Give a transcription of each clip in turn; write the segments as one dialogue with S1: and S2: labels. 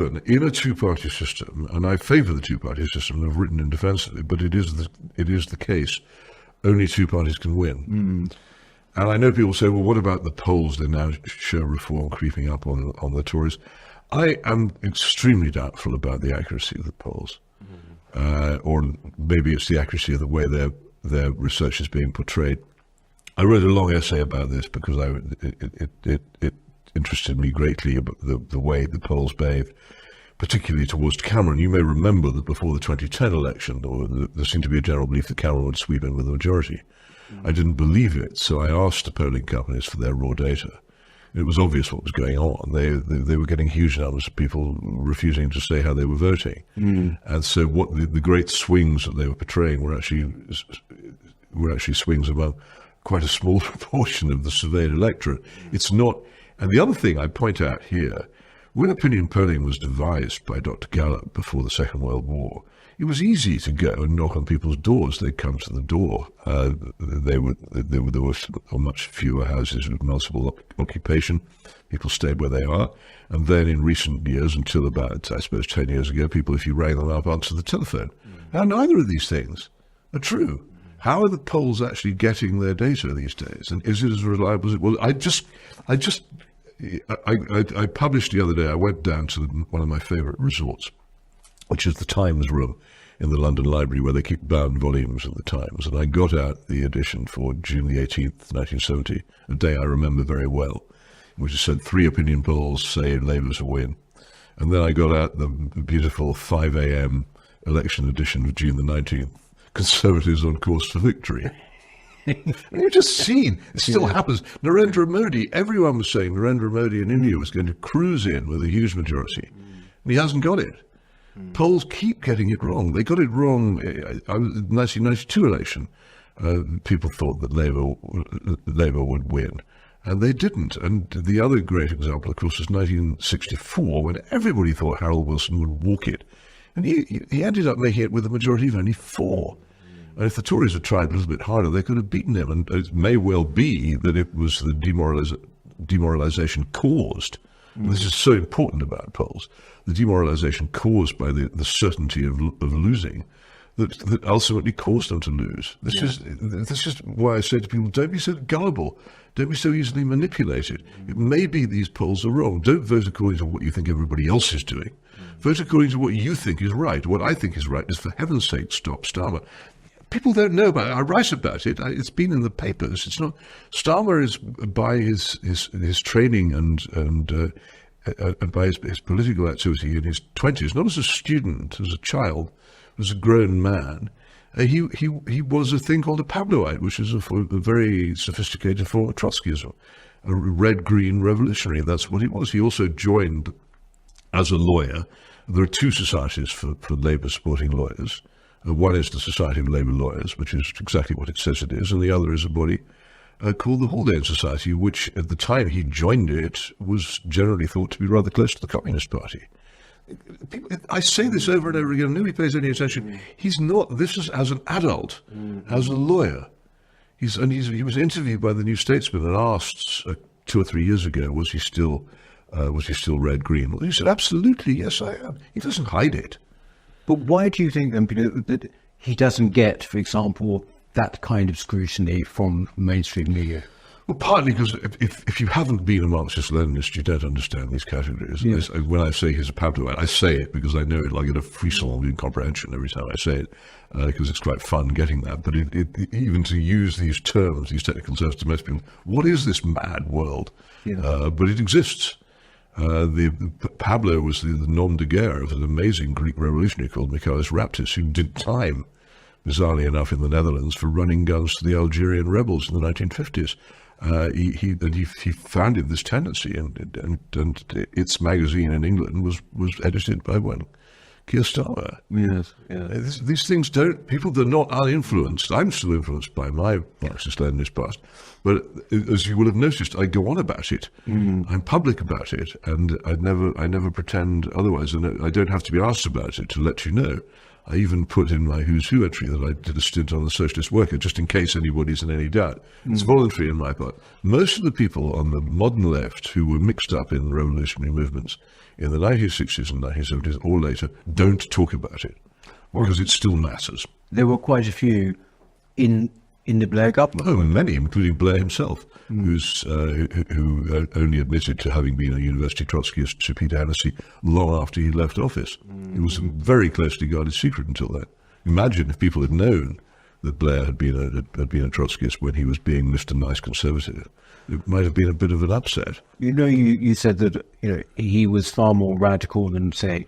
S1: in a two-party system, and I favour the two-party system, and I've written in defence of it, but it is the case, only two parties can win. And I know people say, well, what about the polls? They now show reform creeping up on the Tories. I am extremely doubtful about the accuracy of the polls. Or maybe it's the accuracy of the way their research is being portrayed. I wrote a long essay about this because it interested me greatly about the way the polls behaved, particularly towards Cameron. You may remember that before the 2010 election, there seemed to be a general belief that Cameron would sweep in with a majority. I didn't believe it, so I asked the polling companies for their raw data. It was obvious what was going on. They were getting huge numbers of people refusing to say how they were voting. And so what the great swings that they were portraying were actually swings among quite a small proportion of the surveyed electorate. It's not. And the other thing I point out here, when opinion polling was devised by Dr. Gallup before the Second World War, it was easy to go and knock on people's doors. They'd come to the door. There were much fewer houses with multiple occupation. People stayed where they are. And then in recent years, until about, I suppose, 10 years ago, people, if you rang them up, answered the telephone. Now, neither of these things are true. How are the polls actually getting their data these days? And is it as reliable as it was? I published the other day, I went down to one of my favourite resorts, which is the Times room in the London Library, where they keep bound volumes of the Times. And I got out the edition for June the 18th, 1970, a day I remember very well, which said 3 opinion polls say Labour's a win. And then I got out the beautiful 5 a.m. election edition of June the 19th, Conservatives on course for victory. And you've just seen, it still happens. Narendra Modi, everyone was saying Narendra Modi in India was going to cruise in with a huge majority. And he hasn't got it. Polls keep getting it wrong. They got it wrong in the 1992 election. People thought that Labour would win, and they didn't. And the other great example, of course, was 1964, when everybody thought Harold Wilson would walk it. And he ended up making it with a majority of only 4. And if the Tories had tried a little bit harder, they could have beaten him. And it may well be that it was the demoralization caused. This is so important about polls. The demoralization caused by the certainty of losing that ultimately caused them to lose. This is why I say to people, don't be so gullible. Don't be so easily manipulated. It may be these polls are wrong. Don't vote according to what you think everybody else is doing. Vote according to what you think is right. What I think is right is, for heaven's sake, stop Starmer. People don't know about it. I write about it. It's been in the papers. It's not. Starmer is, by his training and by his political activity in his 20s, not as a student, as a child, as a grown man. He was a thing called a Pabloite, which is a very sophisticated form of Trotskyism, a red-green revolutionary. That's what he was. He also joined as a lawyer. There are 2 societies for Labour supporting lawyers. One is the Society of Labour Lawyers, which is exactly what it says it is, and the other is a body called the Haldane Society, which at the time he joined it was generally thought to be rather close to the Communist Party. I say this over and over again, nobody pays any attention. He's not. This is as an adult, as a lawyer. He was interviewed by the New Statesman and asked 2 or 3 years ago, was he still red-green? Well, he said, absolutely, yes, I am. He doesn't hide it.
S2: But why do you think that he doesn't get, for example, that kind of scrutiny from mainstream media?
S1: Well, partly because if you haven't been a Marxist-Leninist, you don't understand these categories. Yes. When I say he's a Pabloite, I say it because I know it. I get a frisson in comprehension every time I say it, because it's quite fun getting that. But even to use these terms, these technical terms, to most people, what is this mad world? Yeah. But it exists. Pablo was the nom de guerre of an amazing Greek revolutionary called Michaelis Raptis, who did time, bizarrely enough, in the Netherlands for running guns to the Algerian rebels in the 1950s. He founded this tendency, and its magazine in England was edited by one, Keir Starmer.
S2: Yes, yeah.
S1: These things don't. People, they're not uninfluenced. I'm still influenced by my Marxist-Leninist past, but as you will have noticed, I go on about it. I'm public about it, and I never pretend otherwise, and I don't have to be asked about it to let you know. I even put in my Who's Who entry that I did a stint on the Socialist Worker, just in case anybody's in any doubt. It's voluntary on my part. Most of the people on the modern left who were mixed up in revolutionary movements in the 1960s and 1970s or later don't talk about it because it still matters.
S2: There were quite a few in the Blair government.
S1: Oh, many, including Blair himself, who only admitted to having been a university Trotskyist to Peter Hennessy long after he left office. It was a very closely guarded secret until then. Imagine if people had known that Blair had been a Trotskyist when he was being Mr. Nice Conservative. It might have been a bit of an upset.
S2: You said that he was far more radical than, say,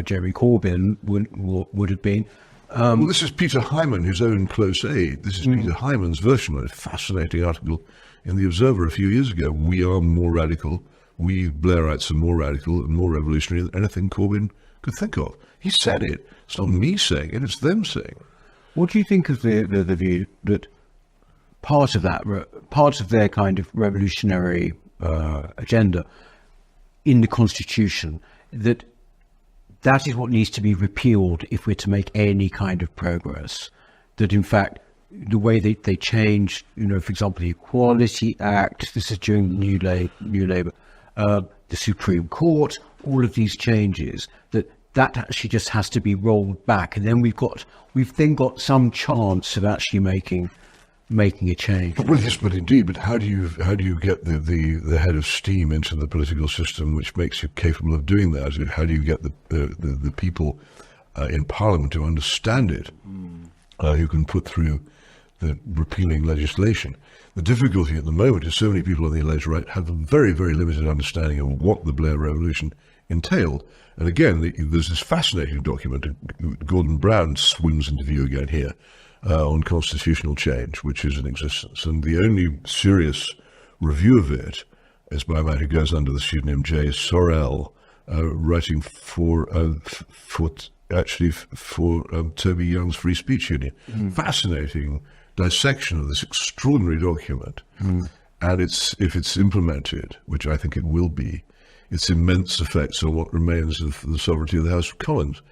S2: Jeremy Corbyn would have been.
S1: Well, this is Peter Hyman, his own close aide. This is Peter Hyman's version of a fascinating article in The Observer a few years ago. We are more radical. We Blairites are more radical and more revolutionary than anything Corbyn could think of. He said it. It's not me saying it, it's them saying it.
S2: What do you think of the view that part of their kind of revolutionary agenda in the Constitution, that is what needs to be repealed if we're to make any kind of progress? That in fact, the way they changed, for example, the Equality Act, this is during the New Labour, the Supreme Court, all of these changes, that actually just has to be rolled back, and then we've then got some chance of actually making a change.
S1: Well, yes, but indeed. But how do you get the head of steam into the political system, which makes you capable of doing that? How do you get the people in Parliament to understand it, who can put through the repealing legislation? The difficulty at the moment is so many people on the electorate right have a very, very limited understanding of what the Blair Revolution entailed. And again, there's this fascinating document. Gordon Brown swims into view again here. On constitutional change, which is in existence. And the only serious review of it is by a man who goes under the pseudonym J. Sorrell, writing for Toby Young's Free Speech Union. Fascinating dissection of this extraordinary document. And if it's implemented, which I think it will be, its immense effects on what remains of the sovereignty of the House of Commons.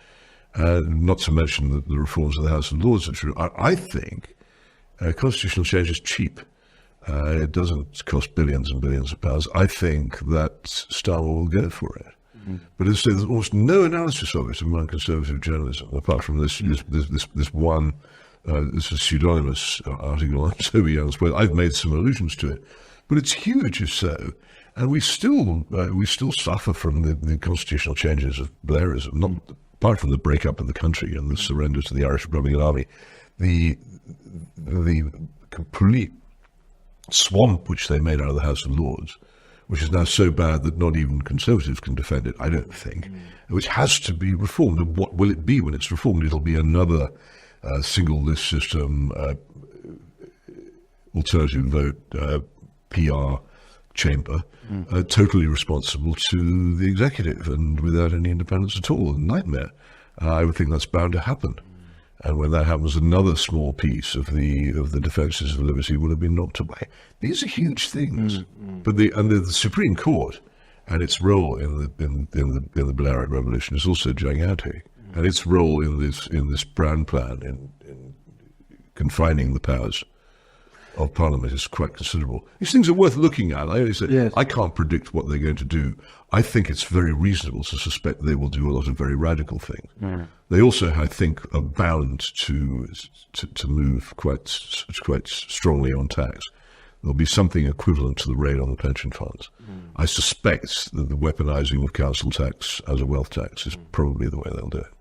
S1: Not to mention the reforms of the House of Lords, which I think constitutional change is cheap. It doesn't cost billions and billions of pounds. I think that Starmer will go for it. But as I say, there's almost no analysis of it among conservative journalism, apart from this one, this is pseudonymous article on Toby Young's where I've made some allusions to it. But it's huge if so. And we still suffer from the constitutional changes of Blairism, not apart from the breakup of the country and the surrender to the Irish Republican Army, the complete swamp which they made out of the House of Lords, which is now so bad that not even Conservatives can defend it, I don't think, which has to be reformed. And what will it be when it's reformed? It'll be another single list system, alternative vote, PR chamber, totally responsible to the executive and without any independence at all. A nightmare. I would think that's bound to happen. And when that happens, another small piece of the defences of liberty will have been knocked away. These are huge things. But the Supreme Court and its role in the Blairite Revolution is also gigantic. And its role in this Brown Plan in confining the powers of Parliament is quite considerable. These things are worth looking at. I only say, yes. I can't predict what they're going to do. I think it's very reasonable to suspect they will do a lot of very radical things. They also, I think, are bound to move quite strongly on tax. There'll be something equivalent to the raid on the pension funds. I suspect that the weaponizing of council tax as a wealth tax is probably the way they'll do it.